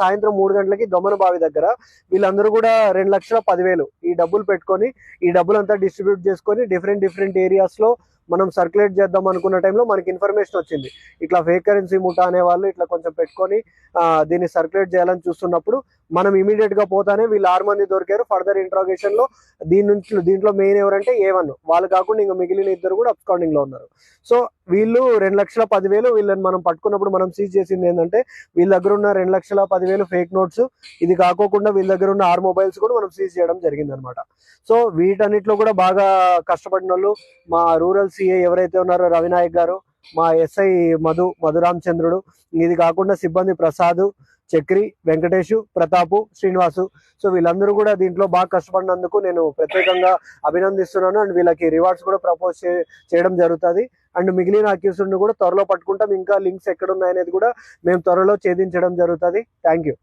సాయంత్రం 3 గంటలకి దొమ్మనబావి దగ్గర వీళ్ళందరూ కూడా 2,10,000 ఈ డబ్బులు పెట్టుకొని ఈ డబ్బులంతా డిస్ట్రిబ్యూట్ చేసుకొని డిఫరెంట్ ఏరియాస్ లో మనం సర్క్యులేట్ చేద్దాం అనుకున్న టైంలో మనకి ఇన్ఫర్మేషన్ వచ్చింది, ఇట్లా ఫేక్ కరెన్సీ ముఠా అనే వాళ్ళు ఇట్లా కొంచెం పెట్టుకొని దీన్ని సర్క్యులేట్ చేయాలని చూస్తున్నప్పుడు మనం ఇమీడియట్ గా పోతానే వీళ్ళు 6 మంది దొరికారు. ఫర్దర్ ఇంట్రాగేషన్ లో దీంట్లో మెయిన్ ఎవరంటే A1, వాళ్ళు కాకుండా ఇంకా మిగిలిన 2 కూడా అబ్స్కాండింగ్ లో ఉన్నారు. సో వీళ్ళు 2,10,000 వీళ్ళని మనం పట్టుకున్నప్పుడు మనం సీజ్ చేసింది ఏంటంటే వీళ్ళ దగ్గర ఉన్న 2,10,000 ఫేక్ నోట్స్, ఇది కాకోకుండా వీళ్ళ దగ్గర ఉన్న 6 మొబైల్స్ కూడా మనం సీజ్ చేయడం జరిగింది అనమాట. సో వీటన్నిటిలో కూడా బాగా కష్టపడిన వాళ్ళు మా రూరల్ సిఐ ఎవరైతే ఉన్నారో రవినాయక్ గారు, మా ఎస్ఐ మధురామచంద్రుడు, ఇది కాకుండా సిబ్బంది ప్రసాద్, చక్రి, వెంకటేష్, ప్రతాపు, శ్రీనివాసు. సో వీళ్ళందరూ కూడా దీంట్లో బాగా కష్టపడినందుకు నేను ప్రత్యేకంగా అభినందిస్తున్నాను. అండ్ వీళ్ళకి రివార్డ్స్ కూడా ప్రపోజ్ చేయడం జరుగుతుంది. అండ్ మిగిలిన అక్యూజ్డ్ ను కూడా త్వరలో పట్టుకుంటాం. ఇంకా లింక్స్ ఎక్కడ ఉన్నాయనేది కూడా మేము త్వరలో ఛేదించడం జరుగుతుంది. Thank you.